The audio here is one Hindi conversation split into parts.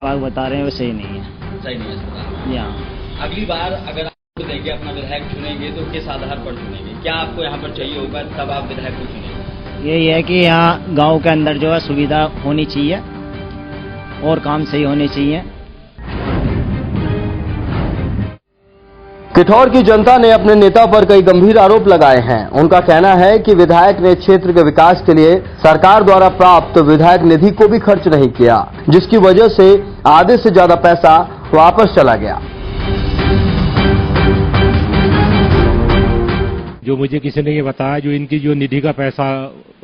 बात बता रहे हैं वो सही नहीं है। सही नहीं है। यहाँ अगली बार अगर आप देंगे अपना विधायक चुनेंगे तो किस आधार पर चुनेंगे? क्या आपको यहाँ पर चाहिए होगा तब आप विधायक को चुनेंगे? यही है कि यहाँ गांव के अंदर जो है सुविधा होनी चाहिए और काम सही होने चाहिए। किठौर की जनता ने अपने नेता पर कई गंभीर आरोप लगाए हैं। उनका कहना है कि विधायक ने क्षेत्र के विकास के लिए सरकार द्वारा प्राप्त विधायक निधि को भी खर्च नहीं किया, जिसकी वजह से आधे से ज्यादा पैसा वापस चला गया। जो मुझे किसी ने ये बताया, जो इनकी जो निधि का पैसा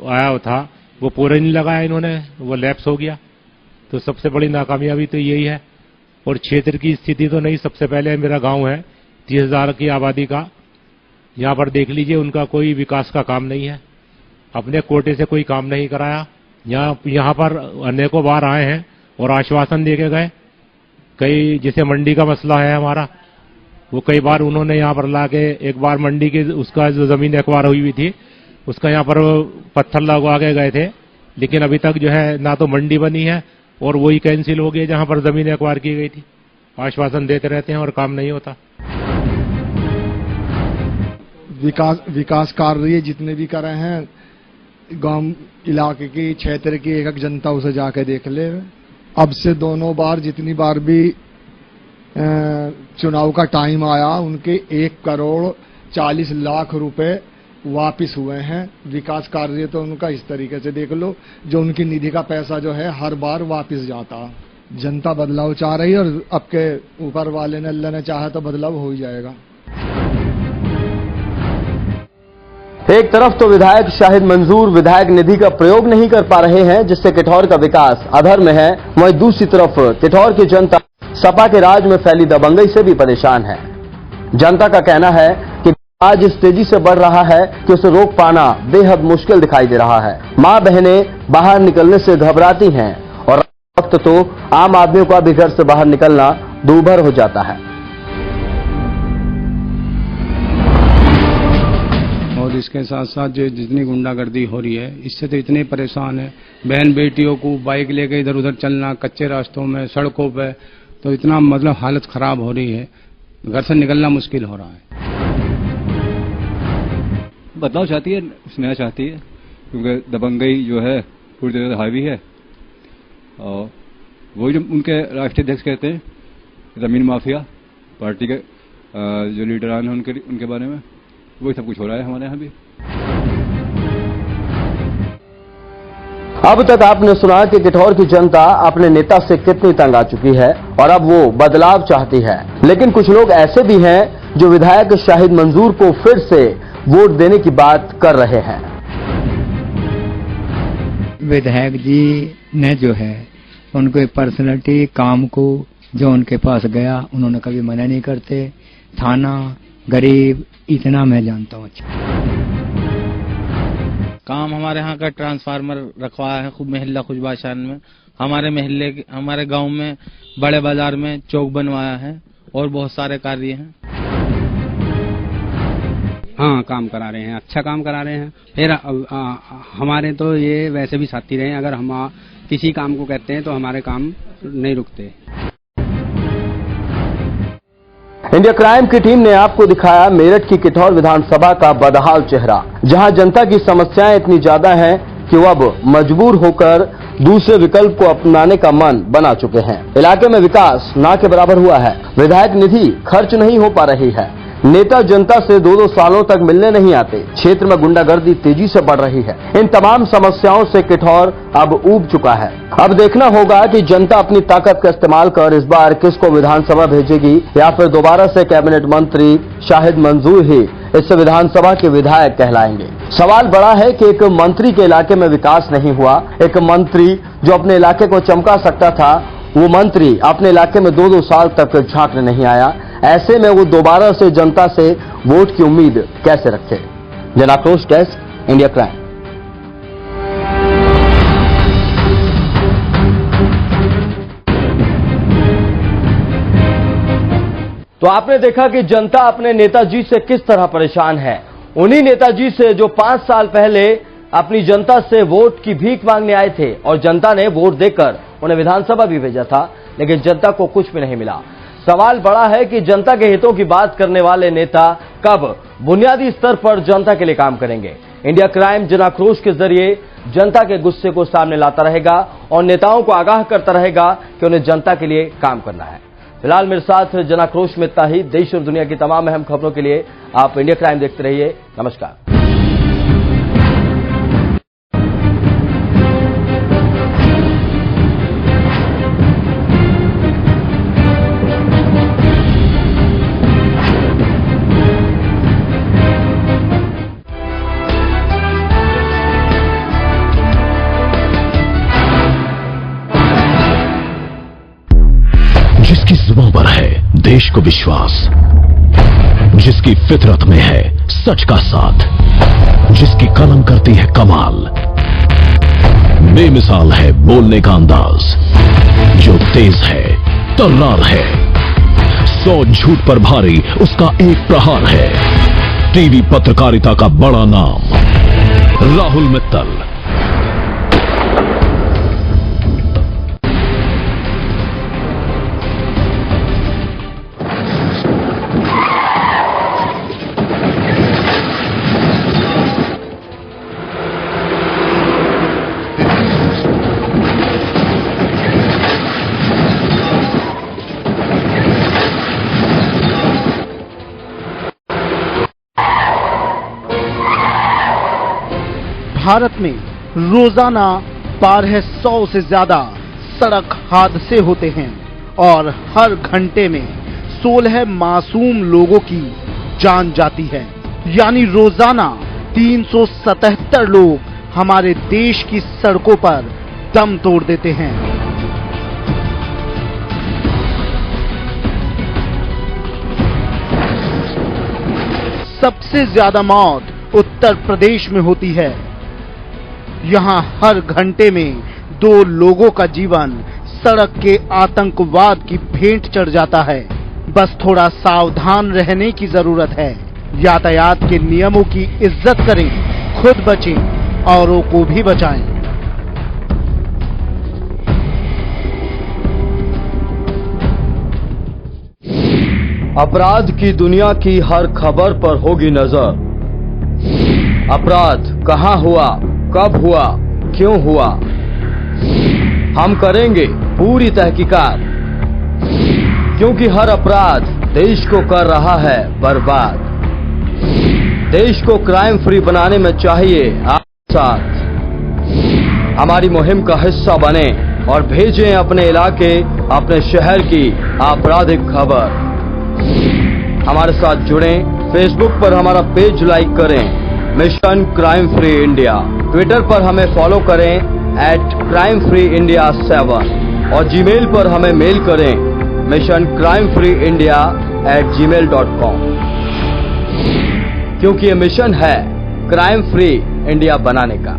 आया था वो पूरा नहीं लगाया इन्होंने, वो लैप्स हो गया। तो सबसे बड़ी नाकामयाबी तो यही है। और क्षेत्र की स्थिति तो नहीं, सबसे पहले मेरा गांव है 30,000 की आबादी का, यहाँ पर देख लीजिए उनका कोई विकास का काम नहीं है, अपने कोटे से कोई काम नहीं कराया। यहाँ पर अनेकों बार आए हैं और आश्वासन दे के गए। कई जैसे मंडी का मसला है हमारा, वो कई बार उन्होंने यहाँ पर लाके, एक बार मंडी के उसका जो जमीन एक्वायर हुई थी उसका यहाँ पर पत्थर लगवा के गए थे, लेकिन अभी तक जो है ना तो मंडी बनी है और वही कैंसिल हो गई जहाँ पर जमीन एक्वायर की गई थी। आश्वासन देते रहते हैं और काम नहीं होता। विकास कार्य जितने भी कर रहे हैं, गांव इलाके की क्षेत्र की एक जनता उसे जाके देख ले। अब से दोनों बार जितनी बार भी चुनाव का टाइम आया, उनके 1,40,00,000 रुपए वापिस हुए हैं। विकास कार्य तो उनका इस तरीके से देख लो, जो उनकी निधि का पैसा जो है हर बार वापिस जाता। जनता बदलाव चाह रही है और अब के ऊपर वाले ने, अल्लाह ने चाहा तो बदलाव हो ही जाएगा। एक तरफ तो विधायक शाहिद मंजूर विधायक निधि का प्रयोग नहीं कर पा रहे हैं, जिससे किठौर का विकास अधर में है, वहीं दूसरी तरफ किठौर की जनता सपा के राज में फैली दबंगई से भी परेशान है। जनता का कहना है कि आज इस तेजी से बढ़ रहा है कि उसे रोक पाना बेहद मुश्किल दिखाई दे रहा है। मां बहनें बाहर निकलने से घबराती हैं और वक्त तो आम आदमियों का भी घर से बाहर निकलना दूभर हो जाता है। और इसके साथ साथ जो जितनी गुंडागर्दी हो रही है, इससे तो इतने परेशान है। बहन बेटियों को बाइक लेके इधर उधर चलना, कच्चे रास्तों में, सड़कों पे, तो इतना मतलब हालत खराब हो रही है, घर से निकलना मुश्किल हो रहा है। बदलाव चाहती है, नया चाहती है, क्योंकि दबंगई जो है पूरी तरह से हावी है। और वही जो उनके राष्ट्रीय अध्यक्ष कहते हैं, जमीन माफिया, पार्टी के जो लीडरान हैं उनके बारे में वही सब कुछ हो रहा है हमारे यहाँ भी। अब तक आपने सुना कि किठौर की जनता अपने नेता से कितनी तंग आ चुकी है और अब वो बदलाव चाहती है। लेकिन कुछ लोग ऐसे भी हैं जो विधायक शाहिद मंजूर को फिर से वोट देने की बात कर रहे हैं। विधायक जी ने जो है उनको पर्सनैलिटी, काम को जो उनके पास गया उन्होंने कभी मना नहीं करते। थाना, गरीब, इतना मैं जानता हूँ। काम हमारे यहाँ का ट्रांसफार्मर रखवाया है खूब महल्ला खुशबाशान में, हमारे गांव में, बड़े बाजार में चौक बनवाया है और बहुत सारे कार्य हैं। हाँ, काम करा रहे हैं, अच्छा काम करा रहे हैं। फिर हमारे तो ये वैसे भी साथी रहे हैं, अगर हम किसी काम को कहते हैं तो हमारे काम नहीं रुकते। इंडिया क्राइम की टीम ने आपको दिखाया मेरठ की किठौर विधानसभा का बदहाल चेहरा, जहां जनता की समस्याएं इतनी ज्यादा हैं कि वो अब मजबूर होकर दूसरे विकल्प को अपनाने का मन बना चुके हैं। इलाके में विकास ना के बराबर हुआ है, विधायक निधि खर्च नहीं हो पा रही है, नेता जनता से 2-2 सालों तक मिलने नहीं आते, क्षेत्र में गुंडागर्दी तेजी से बढ़ रही है। इन तमाम समस्याओं से किठौर अब ऊब चुका है। अब देखना होगा कि जनता अपनी ताकत का इस्तेमाल कर इस बार किसको विधानसभा भेजेगी, या फिर दोबारा से कैबिनेट मंत्री शाहिद मंजूर ही इस विधानसभा के विधायक कहलाएंगे। सवाल बड़ा है कि एक मंत्री के इलाके में विकास नहीं हुआ, एक मंत्री जो अपने इलाके को चमका सकता था, वो मंत्री अपने इलाके में 2-2 साल तक झांकने नहीं आया। ऐसे में वो दोबारा से जनता से वोट की उम्मीद कैसे रखे। जनाक्रोश डेस्क, इंडिया क्राइम। तो आपने देखा कि जनता अपने नेताजी से किस तरह परेशान है। उन्हीं नेताजी से जो 5 साल पहले अपनी जनता से वोट की भीख मांगने आए थे और जनता ने वोट देकर उन्हें विधानसभा भी भेजा था। लेकिन जनता को कुछ भी नहीं मिला। सवाल बड़ा है कि जनता के हितों की बात करने वाले नेता कब बुनियादी स्तर पर जनता के लिए काम करेंगे। इंडिया क्राइम जन आक्रोश के जरिए जनता के गुस्से को सामने लाता रहेगा और नेताओं को आगाह करता रहेगा कि उन्हें जनता के लिए काम करना है। फिलहाल मेरे साथ जन आक्रोश में इतना ही। देश और दुनिया की तमाम अहम खबरों के लिए आप इंडिया क्राइम देखते रहिए। नमस्कार। जिसकी जुबान पर है देश को विश्वास, जिसकी फितरत में है सच का साथ, जिसकी कलम करती है कमाल, बेमिसाल है बोलने का अंदाज, जो तेज है तर्रार है, 100 झूठ पर भारी उसका एक प्रहार है। टीवी पत्रकारिता का बड़ा नाम राहुल मित्तल। भारत में रोजाना 1200 से ज्यादा सड़क हादसे होते हैं और हर घंटे में 16 मासूम लोगों की जान जाती है। यानी रोजाना 377 लोग हमारे देश की सड़कों पर दम तोड़ देते हैं। सबसे ज्यादा मौत उत्तर प्रदेश में होती है। यहां हर घंटे में 2 लोगों का जीवन सड़क के आतंकवाद की भेंट चढ़ जाता है। बस थोड़ा सावधान रहने की जरूरत है। यातायात के नियमों की इज्जत करें, खुद बचें, औरों को भी बचाएं। अपराध की दुनिया की हर खबर पर होगी नजर। अपराध कहां हुआ, कब हुआ, क्यों हुआ, हम करेंगे पूरी तहकीकात, क्योंकि हर अपराध देश को कर रहा है बर्बाद। देश को क्राइम फ्री बनाने में चाहिए आप साथ। हमारी मुहिम का हिस्सा बने और भेजें अपने इलाके, अपने शहर की आपराधिक खबर। हमारे साथ जुड़ें। फेसबुक पर हमारा पेज लाइक करें, mission crime free India. Twitter पर हमें फॉलो करें @crimefreeindia7 और जीमेल पर हमें मेल करें missioncrimefreeindia@gmail.com, क्योंकि ये मिशन है क्राइम फ्री इंडिया बनाने का।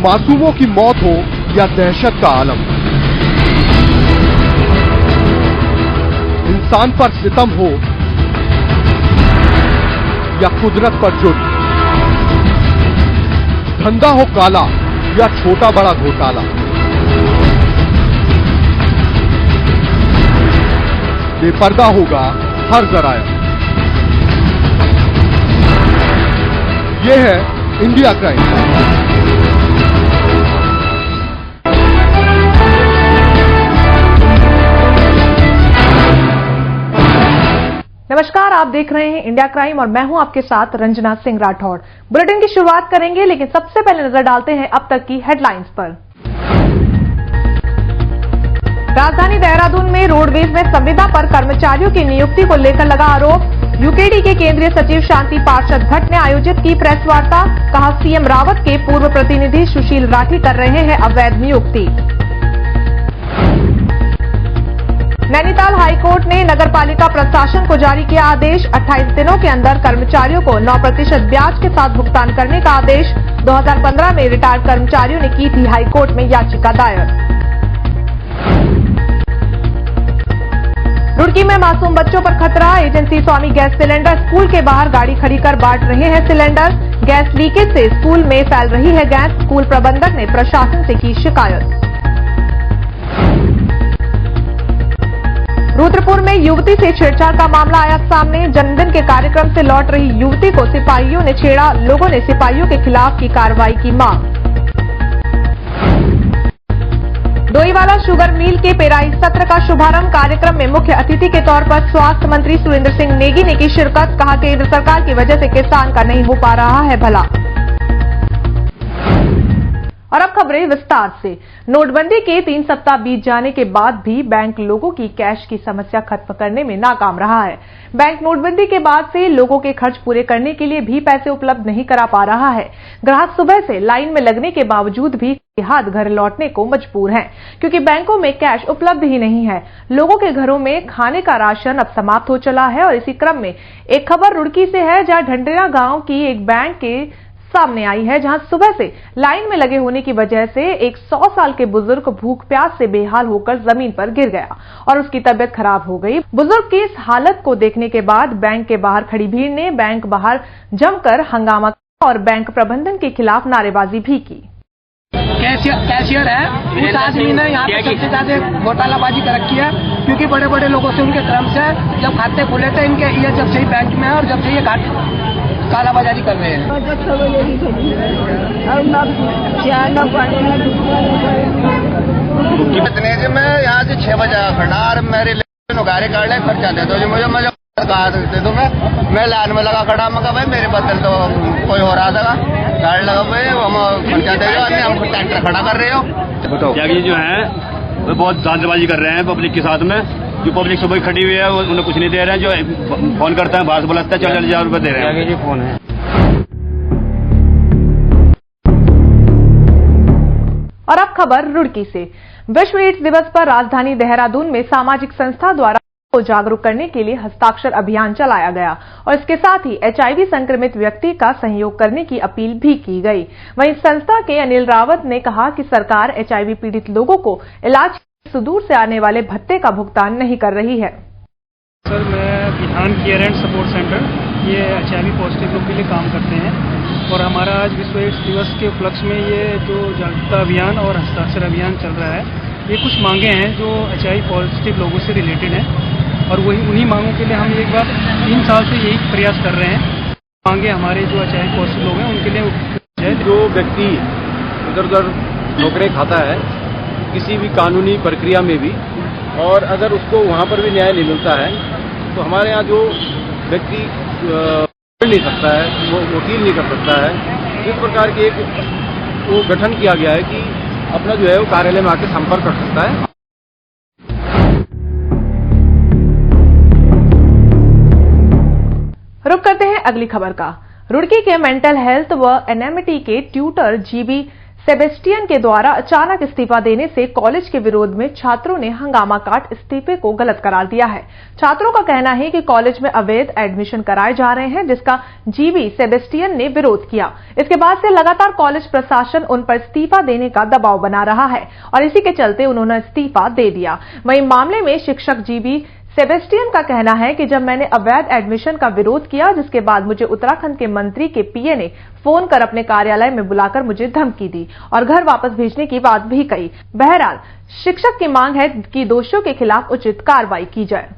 मासूमों की मौत हो या दहशत का आलम, इंसान पर सितम हो या कुदरत पर जुर्म, धंधा हो काला या छोटा बड़ा घोटाला, बेपर्दा होगा हर जराया। ये है इंडिया क्राइम। नमस्कार, आप देख रहे हैं इंडिया क्राइम और मैं हूं आपके साथ रंजना सिंह राठौड़। बुलेटिन की शुरुआत करेंगे, लेकिन सबसे पहले नजर डालते हैं अब तक की हेडलाइंस पर। राजधानी देहरादून में रोडवेज में संविदा पर कर्मचारियों की नियुक्ति को लेकर लगा आरोप। यूकेडी के केंद्रीय सचिव शांति पार्षद भट्ट ने आयोजित की प्रेस वार्ता। कहा, सीएम रावत के पूर्व प्रतिनिधि सुशील राठी कर रहे हैं अवैध नियुक्ति। नैनीताल हाईकोर्ट ने नगरपालिका प्रशासन को जारी किया आदेश। 28 दिनों के अंदर कर्मचारियों को 9% ब्याज के साथ भुगतान करने का आदेश। 2015 में रिटायर्ड कर्मचारियों ने की थी हाईकोर्ट में याचिका दायर। रुड़की में मासूम बच्चों पर खतरा। एजेंसी स्वामी गैस सिलेंडर स्कूल के बाहर गाड़ी खड़ी कर बांट रहे हैं सिलेंडर। गैस लीकेज से स्कूल में फैल रही है गैस। स्कूल प्रबंधक ने प्रशासन से की शिकायत। रुद्रपुर में युवती से छेड़छाड़ का मामला आया सामने। जन्मदिन के कार्यक्रम से लौट रही युवती को सिपाहियों ने छेड़ा। लोगों ने सिपाहियों के खिलाफ की कार्रवाई की मांग। डोईवाला शुगर मिल के पेराई सत्र का शुभारंभ। कार्यक्रम में मुख्य अतिथि के तौर पर स्वास्थ्य मंत्री सुरेंद्र सिंह नेगी ने की शिरकत। कहा केंद्र सरकार की वजह से किसान का नहीं हो पा रहा है भला। और अब खबरें विस्तार से। नोटबंदी के 3 सप्ताह बीत जाने के बाद भी बैंक लोगों की कैश की समस्या खत्म करने में नाकाम रहा है। बैंक नोटबंदी के बाद से लोगों के खर्च पूरे करने के लिए भी पैसे उपलब्ध नहीं करा पा रहा है। ग्राहक सुबह से लाइन में लगने के बावजूद भी हाथ घर लौटने को मजबूर हैं, क्योंकि बैंकों में कैश उपलब्ध ही नहीं है। लोगों के घरों में खाने का राशन अब समाप्त हो चला है। और इसी क्रम में एक खबर रुड़की से है, जहां ढंडेरा गांव की एक बैंक के सामने आई है, जहां सुबह से लाइन में लगे होने की वजह से एक 100 साल के बुजुर्ग भूख प्यास से बेहाल होकर जमीन पर गिर गया और उसकी तबीयत खराब हो गई। बुजुर्ग की इस हालत को देखने के बाद बैंक के बाहर खड़ी भीड़ ने बैंक बाहर जमकर हंगामा और बैंक प्रबंधन के खिलाफ नारेबाजी भी की। कैशियर है, उस आदमी ने यहाँ पे सबसे ज्यादा घोटालाबाजी कर रखी है, क्योंकि बड़े बड़े लोगों से उनके क्रम से जब खाते खुले थे इनके, ये जब से ही बैंक में है और जब से ये कालाबाजारी कर रहे हैं। कितने से मैं यहाँ से 6 बजे खड़ा और मेरे गाड़ी काट ले खर्चा दे दो मुझे कहा दे दो। मैं लाइन में लगा खड़ा, मैं भाई मेरे बदल तो कोई हो रहा था, गाड़ी लगा भाई हम खर्चा दे दो, हम ट्रैक्टर खड़ा कर रहे हो। बताओ क्या जो है वो बहुत दांतबाजी कर रहे हैं पब्लिक के साथ में। जो पब्लिक सुबह खड़ी हुई है उन्हें कुछ नहीं दे रहे हैं। जो फोन करता है बाहर से बुलाता है 40,000 रुपए दे रहे हैं। फोन है। और अब खबर रुड़की से। विश्व एड्स दिवस पर राजधानी देहरादून में सामाजिक संस्था द्वारा को जागरूक करने के लिए हस्ताक्षर अभियान चलाया गया और इसके साथ ही एचआईवी संक्रमित व्यक्ति का सहयोग करने की अपील भी की गई। वहीं संस्था के अनिल रावत ने कहा कि सरकार एचआईवी पीड़ित लोगों को इलाज सुदूर से आने वाले भत्ते का भुगतान नहीं कर रही है। सर, मैं बिहान केयर एंड सपोर्ट सेंटर ये एचआईवी पॉजिटिव लोग के लिए काम करते हैं और हमारा आज विश्व एड्स दिवस के उपलक्ष्य में ये जो जागरूकता अभियान और हस्ताक्षर अभियान चल रहा है, ये कुछ मांगे हैं जो एचआईवी पॉजिटिव लोगों से रिलेटेड हैं और वही उन्हीं मांगों के लिए हम एक बार 3 साल से यही प्रयास कर रहे हैं। मांगे हमारे जो एचआईवी पॉजिटिव लोग हैं उनके लिए। जो व्यक्ति इधर उधर ठोकरें खाता है किसी भी कानूनी प्रक्रिया में भी, और अगर उसको वहाँ पर भी न्याय नहीं मिलता है, तो हमारे यहाँ जो व्यक्ति नहीं सकता है, वो वकील नहीं कर सकता है, इस प्रकार की एक वो गठन किया गया है कि अपना जो है वो कार्यालय में आके संपर्क कर सकता है। रुक करते हैं अगली खबर का। रुड़की के मेंटल हेल्थ व एनएमटी के ट्यूटर जीबी सेबेस्टियन के द्वारा अचानक इस्तीफा देने से कॉलेज के विरोध में छात्रों ने हंगामा काट इस्तीफे को गलत करार दिया है। छात्रों का कहना है कि कॉलेज में अवैध एडमिशन कराए जा रहे हैं, जिसका जीबी सेबेस्टियन ने विरोध किया। इसके बाद से लगातार कॉलेज प्रशासन उन पर इस्तीफा देने का दबाव बना रहा है और इसी के चलते उन्होंने इस्तीफा दे दिया। वहीं मामले में शिक्षक जीबी सेबेस्टियन का कहना है कि जब मैंने अवैध एडमिशन का विरोध किया, जिसके बाद मुझे उत्तराखंड के मंत्री के पीए ने फोन कर अपने कार्यालय में बुलाकर मुझे धमकी दी और घर वापस भेजने की बात भी कही। बहरहाल शिक्षक की मांग है कि दोषियों के खिलाफ उचित कार्रवाई की जाए।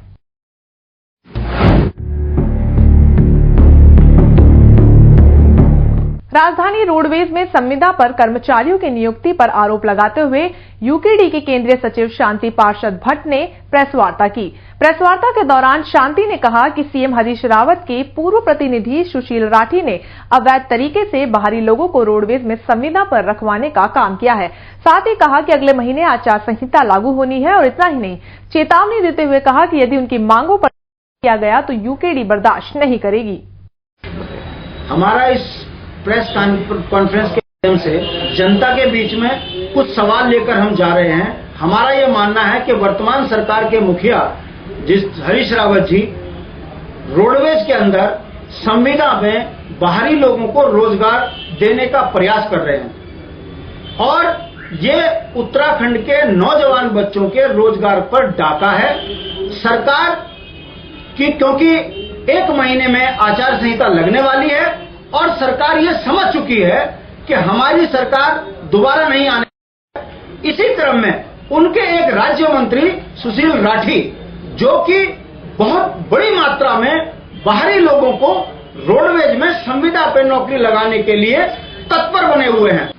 राजधानी रोडवेज में संविदा पर कर्मचारियों की नियुक्ति पर आरोप लगाते हुए यूकेडी के केंद्रीय सचिव शांति पार्षद भट्ट ने प्रेस वार्ता की। प्रेस वार्ता के दौरान शांति ने कहा कि सीएम हरीश रावत के पूर्व प्रतिनिधि सुशील राठी ने अवैध तरीके से बाहरी लोगों को रोडवेज में संविदा पर रखवाने का काम किया है। साथ ही कहा कि अगले महीने आचार संहिता लागू होनी है और इतना ही नहीं, चेतावनी देते हुए कहा कि यदि उनकी मांगों पर किया गया तो यूकेडी बर्दाश्त नहीं करेगी। हमारा इस प्रेस कॉन्फ्रेंस के माध्यम से जनता के बीच में कुछ सवाल लेकर हम जा रहे हैं। हमारा ये मानना है कि वर्तमान सरकार के मुखिया जिस हरीश रावत जी रोडवेज के अंदर संविदा में बाहरी लोगों को रोजगार देने का प्रयास कर रहे हैं और ये उत्तराखंड के नौजवान बच्चों के रोजगार पर डाका है। सरकार की, क्योंकि 1 महीने में आचार संहिता लगने वाली है और सरकार ये समझ चुकी है कि हमारी सरकार दोबारा नहीं आने। इसी क्रम में उनके एक राज्य मंत्री सुशील राठी, जो कि बहुत बड़ी मात्रा में बाहरी लोगों को रोडवेज में संविदा पे नौकरी लगाने के लिए तत्पर बने हुए हैं।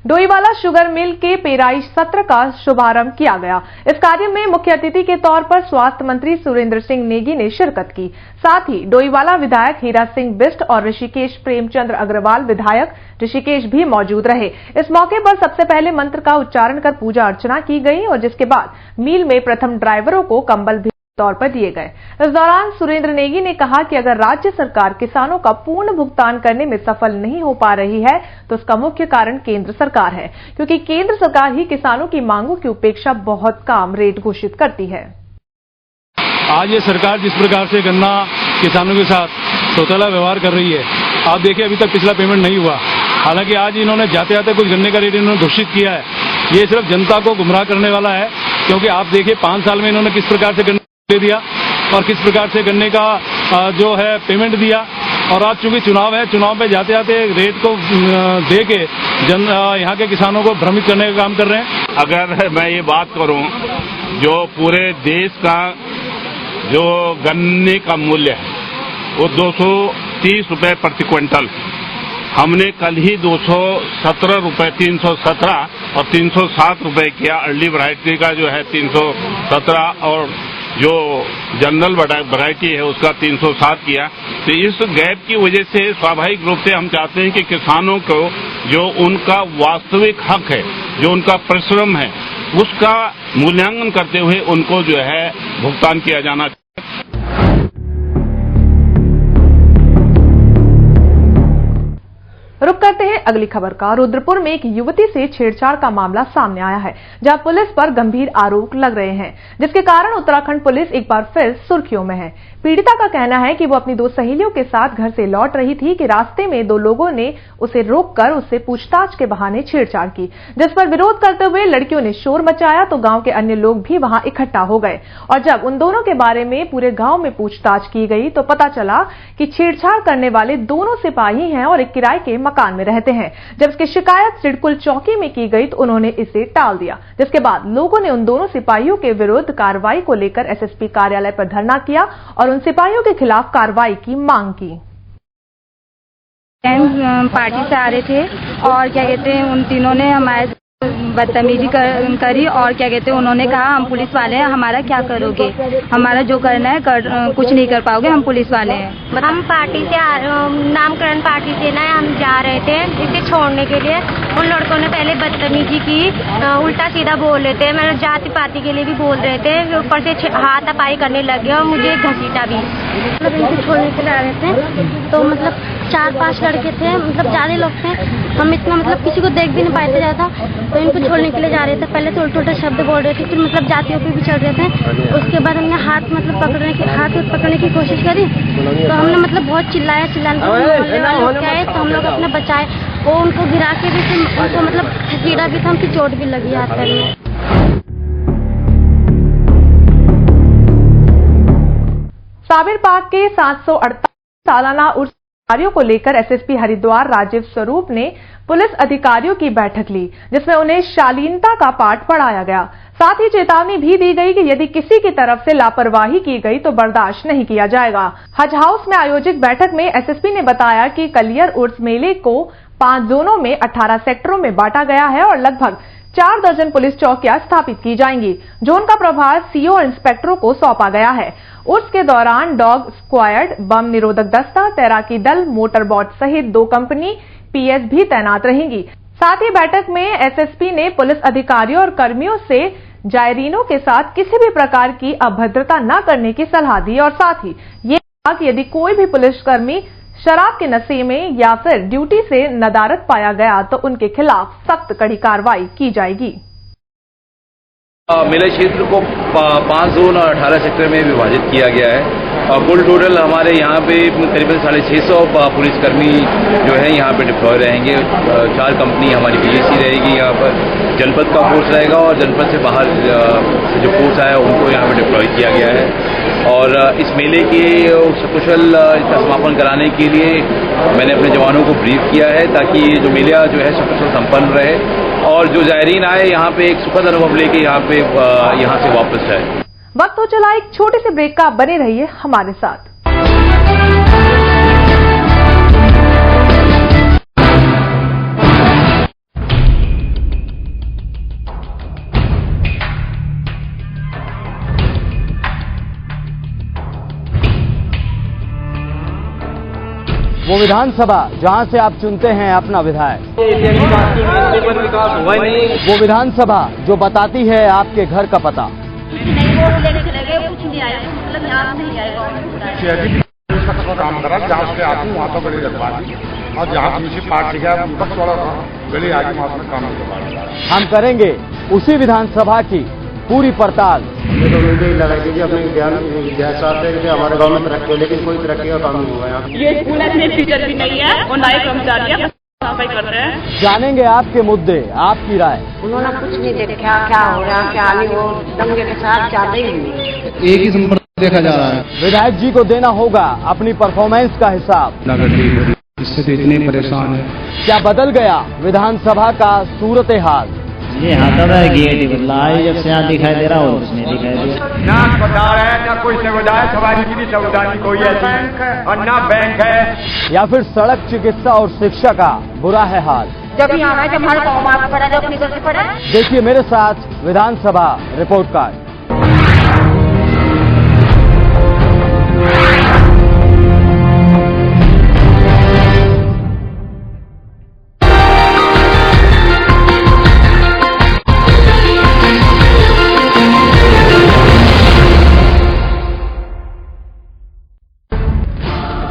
डोईवाला शुगर मिल के पेराई सत्र का शुभारंभ किया गया। इस कार्य में मुख्य अतिथि के तौर पर स्वास्थ्य मंत्री सुरेंद्र सिंह नेगी ने शिरकत की। साथ ही डोईवाला विधायक हीरा सिंह बिष्ट और ऋषिकेश प्रेमचंद्र अग्रवाल विधायक ऋषिकेश भी मौजूद रहे। इस मौके पर सबसे पहले मंत्र का उच्चारण कर पूजा अर्चना की गई और जिसके बाद मिल में प्रथम ड्राइवरों को कंबल भी तौर पर दिए गए। इस दौरान सुरेंद्र नेगी ने कहा कि अगर राज्य सरकार किसानों का पूर्ण भुगतान करने में सफल नहीं हो पा रही है तो उसका मुख्य कारण केंद्र सरकार है, क्योंकि केंद्र सरकार ही किसानों की मांगों की उपेक्षा बहुत कम रेट घोषित करती है। आज ये सरकार जिस प्रकार से गन्ना किसानों के साथ सौतेला व्यवहार कर रही है, आप देखिए अभी तक पिछला पेमेंट नहीं हुआ। हालांकि आज इन्होंने जाते जाते कुछ गन्ने का रेट इन्होंने घोषित किया है। ये सिर्फ जनता को गुमराह करने वाला है, क्योंकि आप देखिए 5 साल में इन्होंने किस प्रकार से दे दिया और किस प्रकार से गन्ने का जो है पेमेंट दिया। और आज चूंकि चुनाव है, चुनाव पे जाते जाते रेट को दे के यहाँ के किसानों को भ्रमित करने का काम कर रहे हैं। अगर मैं ये बात करूं, जो पूरे देश का जो गन्ने का मूल्य है वो 230 रुपए प्रति क्विंटल, हमने कल ही 217 रुपए 317 और 307 रुपए किया। अर्ली वैरायटी का जो है 317 और जो जनरल वैरायटी है उसका 307 किया। तो इस गैप की वजह से स्वाभाविक रूप से हम चाहते हैं कि किसानों को जो उनका वास्तविक हक है, जो उनका परिश्रम है, उसका मूल्यांकन करते हुए उनको जो है भुगतान किया जाना चाहिए। रुक करते हैं अगली खबर का। रुद्रपुर में एक युवती से छेड़छाड़ का मामला सामने आया है, जहां पुलिस पर गंभीर आरोप लग रहे हैं, जिसके कारण उत्तराखंड पुलिस एक बार फिर सुर्खियों में है। पीड़िता का कहना है कि वो अपनी 2 सहेलियों के साथ घर से लौट रही थी कि रास्ते में 2 लोगों ने उसे रोककर उससे पूछताछ के बहाने छेड़छाड़ की, जिस पर विरोध करते हुए लड़कियों ने शोर मचाया तो गांव के अन्य लोग भी वहां इकट्ठा हो गए। और जब उन दोनों के बारे में पूरे गांव में पूछताछ की गई तो पता चला कि छेड़छाड़ करने वाले दोनों सिपाही हैं और एक किराए के मकान में रहते हैं। जब इसकी शिकायत सिडकुल चौकी में की गई तो उन्होंने इसे टाल दिया, जिसके बाद लोगों ने उन दोनों सिपाहियों के विरुद्ध कार्रवाई को लेकर एसएसपी कार्यालय पर धरना किया और उन सिपाहियों के खिलाफ कार्रवाई की मांग की। पार्टी से आ रहे थे और क्या कहते हैं, उन तीनों ने हमारे बदतमीजी करी और क्या कहते हैं, उन्होंने कहा हम पुलिस वाले हैं, हमारा क्या करोगे, हमारा जो करना है कुछ नहीं कर पाओगे, हम पुलिस वाले हैं। हम पार्टी से नामकरण पार्टी से ना हम जा रहे थे इसे छोड़ने के लिए। उन लड़कों ने पहले बदतमीजी की, उल्टा सीधा बोल रहे थे, मैं जाति पाति के लिए भी बोल रहे थे, ऊपर से हाथापाई करने लगे और मुझे घसीटा भी। मतलब इनको छोड़ने के लिए आ रहे थे तो मतलब 4-5 लड़के थे, मतलब ज्यादा लोग थे। हम इतना मतलब किसी को देख भी नहीं पाते ज्यादा, तो इनको छोड़ने के लिए जा रहे थे। पहले तो उल्टे शब्द बोल रहे थे, फिर मतलब जातियों पे भी चढ़ रहे थे। उसके बाद हमने हाथ पकड़ने की कोशिश करी तो हमने मतलब बहुत चिल्लाया तो हम लोग अपना बचाए। वो उनको गिरा के भी उनको मतलब कीड़ा भी था, उनकी चोट भी लगी हाथ पैर में। साबिर पार्क के 748 सालाना उर्स अधिकारियों को लेकर एसएसपी हरिद्वार राजीव स्वरूप ने पुलिस अधिकारियों की बैठक ली, जिसमें उन्हें शालीनता का पाठ पढ़ाया गया। साथ ही चेतावनी भी दी गई कि यदि किसी की तरफ से लापरवाही की गई तो बर्दाश्त नहीं किया जाएगा। हज हाउस में आयोजित बैठक में एसएसपी ने बताया कि कलियर उर्स मेले को 5 जोनों में 18 सेक्टरों में बांटा गया है और लगभग 4 दर्जन पुलिस चौकियां स्थापित की जाएंगी। जोन का प्रभार सीओ और इंस्पेक्टरों को सौंपा गया है। उर्स के दौरान डॉग स्क्वायड, बम निरोधक दस्ता, तैराकी दल, मोटर बोट सहित 2 कंपनी पीएस भी तैनात रहेंगी। साथ ही बैठक में एसएसपी ने पुलिस अधिकारियों और कर्मियों से जायरीनों के साथ किसी भी प्रकार की अभद्रता न करने की सलाह दी और साथ ही ये कहा कि यदि कोई भी पुलिसकर्मी शराब के नशे में या फिर ड्यूटी से नदारत पाया गया तो उनके खिलाफ सख्त कड़ी कार्रवाई की जाएगी। मेले क्षेत्र को 5 जोन और 18 सेक्टर में विभाजित किया गया है। फुल टोटल हमारे यहाँ पे करीबन 650 पुलिसकर्मी जो है यहाँ पे डिप्लॉय रहेंगे। 4 कंपनी हमारी पीएसी रहेगी यहाँ पर, जनपद का फोर्स रहेगा और जनपद से बाहर से जो फोर्स आया उनको यहाँ पे डिप्लॉय किया गया है। और इस मेले के सकुशल इसका समापन कराने के लिए मैंने अपने जवानों को ब्रीफ किया है ताकि जो मेला जो है सकुशल संपन्न रहे और जो ज़ायरीन आए यहाँ पे एक सुखद अनुभव लेके यहाँ से वापस जाए। वक्त हो चला एक छोटे से ब्रेक का, बने रहिए हमारे साथ। वो विधानसभा जहां से आप चुनते हैं अपना विधायक, वो विधानसभा जो बताती है आपके घर का पता, काम करा जहाँ से आती वहाँ तो गली लगवा दी और जहाँ किसी पार्टी का बस वाला गली आगे वहाँ से काम करवा। हम करेंगे उसी विधानसभा की पूरी पड़ताल। हमारे गांव में तरक्की हो लेकिन कोई तरक्की का काम नहीं हुआ यहाँ। ये स्कूल में टीचर भी नहीं है और नए कर्मचारी सफाई कर रहे हैं। जानेंगे आपके मुद्दे, आपकी राय। उन्होंने कुछ नहीं देखा क्या हो रहा क्या नहीं, वो दंगे के साथ चाहते ही नहीं। एक ही संपर्क देखा जा रहा है। विधायक जी को देना होगा अपनी परफॉर्मेंस का हिसाब। इससे तो इतने परेशान है। क्या बदल गया विधानसभा का सूरत हाल? ये हाथा था गेट बदला है, जब से यहाँ दिखाई दे रहा हो उसने दिखाई दिया। ना अस्पताल है ना कोई सुविधा है, सवारी की भी सुविधा नहीं कोई ऐसी, और ना बैंक है। या फिर सड़क, चिकित्सा और शिक्षा का बुरा है हाल। जब यहाँ आए जब हमारे गाँव मार्ग पड़ा जब निकल से पड़ा। देखिए मेरे साथ विधानसभा रिपोर्ट कार्ड।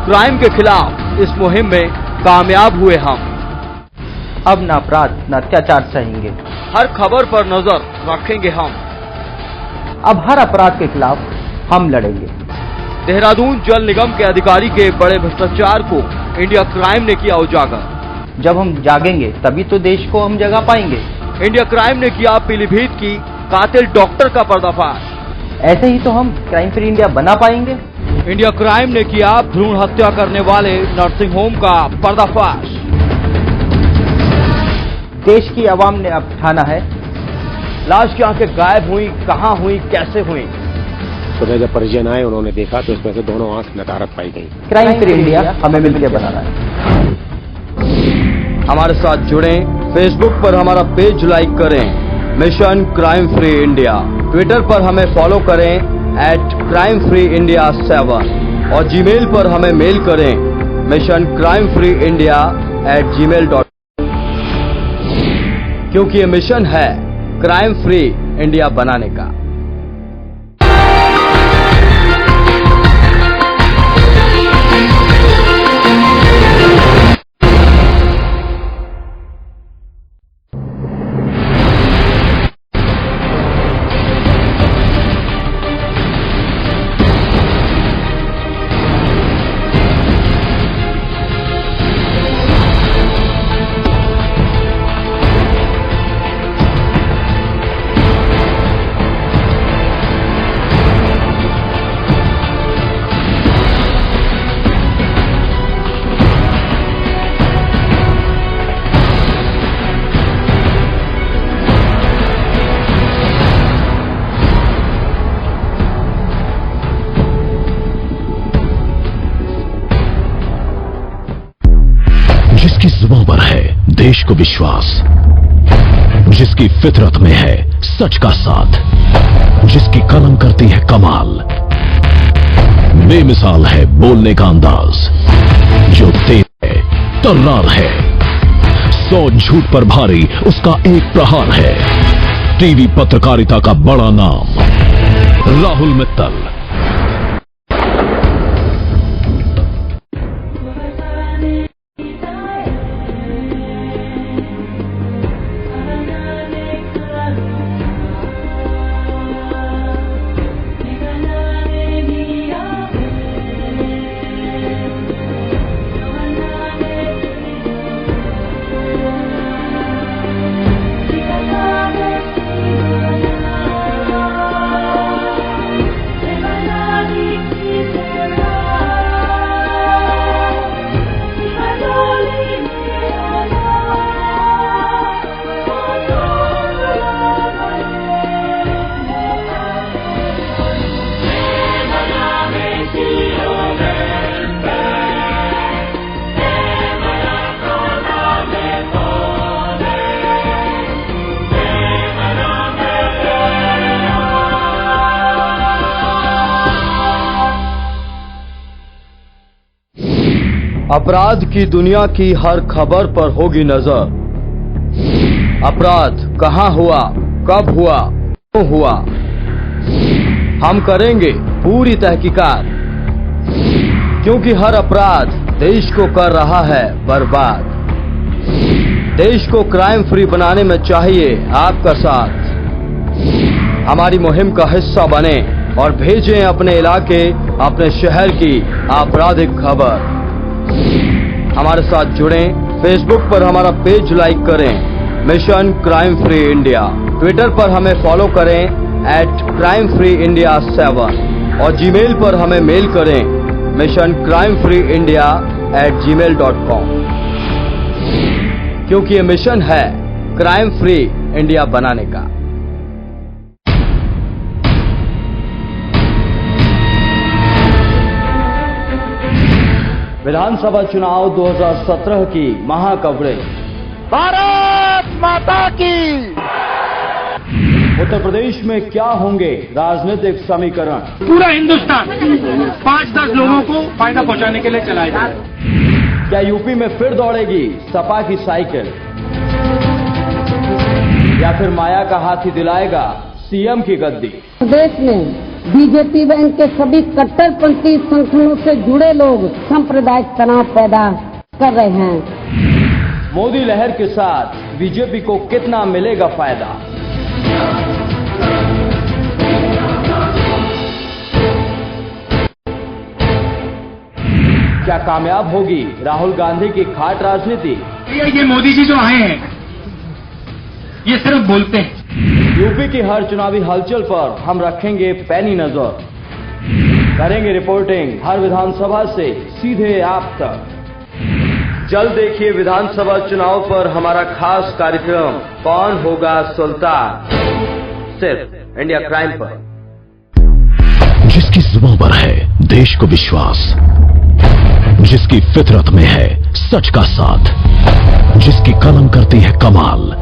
क्राइम के खिलाफ इस मुहिम में कामयाब हुए हम। अब न अपराध न अत्याचार सहेंगे, हर खबर पर नजर रखेंगे हम। अब हर अपराध के खिलाफ हम लड़ेंगे। देहरादून जल निगम के अधिकारी के बड़े भ्रष्टाचार को इंडिया क्राइम ने किया उजागर। जब हम जागेंगे तभी तो देश को हम जगा पाएंगे। इंडिया क्राइम ने किया पीलीभीत की कातिल डॉक्टर का पर्दाफाश। ऐसे ही तो हम क्राइम फ्री इंडिया बना पाएंगे। इंडिया क्राइम ने किया भ्रूण हत्या करने वाले नर्सिंग होम का पर्दाफाश। देश की आवाम ने अब ठाना है। लाश की आंखें गायब हुई, कहां हुई, कैसे हुई? सुबह जब परिजन आए उन्होंने देखा तो इसमें से दोनों आंख नदारत पाई गई। क्राइम फ्री इंडिया हमें मिलकर बनाना है। हमारे साथ जुड़ें, फेसबुक पर हमारा पेज लाइक करें, mission crime free India. Twitter पर हमें फॉलो करें @crimefreeindia7 और जीमेल पर हमें मेल करें missioncrimefreeindia@gmail.com, क्योंकि ये मिशन है क्राइम फ्री इंडिया बनाने का। जिसकी जुबान पर है देश को विश्वास, जिसकी फितरत में है सच का साथ, जिसकी कलम करती है कमाल, बेमिसाल है बोलने का अंदाज, जो तेज है, तर्रार है, 100 झूठ पर भारी उसका एक प्रहार है। टीवी पत्रकारिता का बड़ा नाम राहुल मित्तल। अपराध की दुनिया की हर खबर पर होगी नजर। अपराध कहां हुआ, कब हुआ, क्यों हुआ, हम करेंगे पूरी तहकीकात, क्योंकि हर अपराध देश को कर रहा है बर्बाद। देश को क्राइम फ्री बनाने में चाहिए आपका साथ। हमारी मुहिम का हिस्सा बने और भेजें अपने इलाके, अपने शहर की आपराधिक खबर। हमारे साथ जुड़ें, फेसबुक पर हमारा पेज लाइक करें, mission crime free India. Twitter पर हमें फॉलो करें @crimefreeindia7 और जीमेल पर हमें मेल करें missioncrimefreeindia@gmail.com, क्योंकि ये मिशन है क्राइम फ्री इंडिया बनाने का। विधानसभा चुनाव 2017 की महाकवरेज। भारत माता की। उत्तर प्रदेश में क्या होंगे राजनीतिक समीकरण? पूरा हिंदुस्तान 5-10 लोगों को फायदा पहुंचाने के लिए चलाया जाए। क्या यूपी में फिर दौड़ेगी सपा की साइकिल, या फिर माया का हाथी दिलाएगा सीएम की गद्दी? प्रदेश में बीजेपी व इनके सभी कट्टरपंथी संगठनों से जुड़े लोग सांप्रदायिक तनाव पैदा कर रहे हैं। मोदी लहर के साथ बीजेपी को कितना मिलेगा फायदा? क्या कामयाब होगी राहुल गांधी की खाट राजनीति? ये मोदी जी जो आए हैं ये सिर्फ बोलते हैं। यूपी की हर चुनावी हलचल पर हम रखेंगे पैनी नजर, करेंगे रिपोर्टिंग हर विधानसभा से सीधे आप तक। जल्द देखिए विधानसभा चुनाव पर हमारा खास कार्यक्रम कौन होगा सुल्तान, सिर्फ इंडिया क्राइम पर। जिसकी जुबान पर है देश को विश्वास, जिसकी फितरत में है सच का साथ, जिसकी कलम करती है कमाल,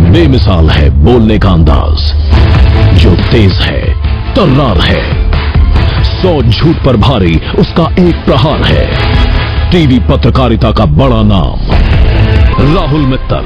बेमिसाल है बोलने का अंदाज, जो तेज है, तर्रार है, 100 झूठ पर भारी उसका एक प्रहार है। टीवी पत्रकारिता का बड़ा नाम राहुल मित्तल।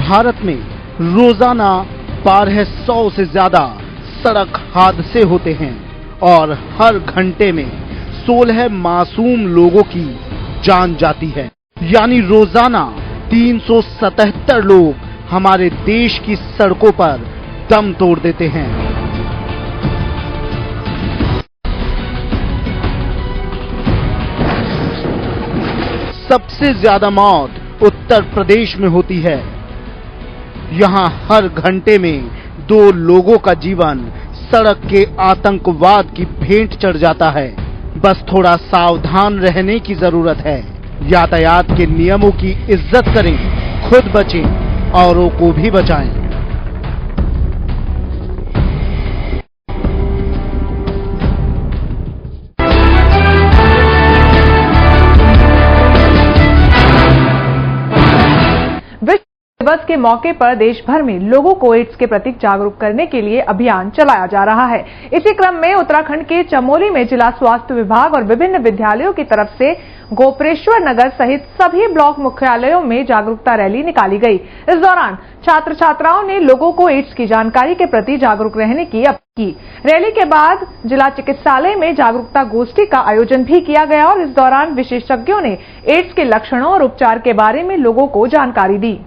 भारत में रोजाना 1200 से ज्यादा सड़क हादसे होते हैं और हर घंटे में 16 मासूम लोगों की जान जाती है। यानी रोजाना 377 लोग हमारे देश की सड़कों पर दम तोड़ देते हैं। सबसे ज्यादा मौत उत्तर प्रदेश में होती है। यहाँ हर घंटे में 2 लोगों का जीवन सड़क के आतंकवाद की भेंट चढ़ जाता है। बस थोड़ा सावधान रहने की जरूरत है। यातायात के नियमों की इज्जत करें, खुद बचें, औरों को भी बचाएं। दिवस के मौके पर देश भर में लोगों को एड्स के प्रति जागरूक करने के लिए अभियान चलाया जा रहा है। इसी क्रम में उत्तराखंड के चमोली में जिला स्वास्थ्य विभाग और विभिन्न विद्यालयों की तरफ से गोपेश्वर नगर सहित सभी ब्लॉक मुख्यालयों में जागरूकता रैली निकाली गई। इस दौरान छात्र छात्राओं ने लोगों को एड्स की जानकारी के प्रति जागरूक रहने की अपील की। रैली के बाद जिला चिकित्सालय में जागरूकता गोष्ठी का आयोजन भी किया गया और इस दौरान विशेषज्ञों ने एड्स के लक्षणों और उपचार के बारे में लोगों को जानकारी दी।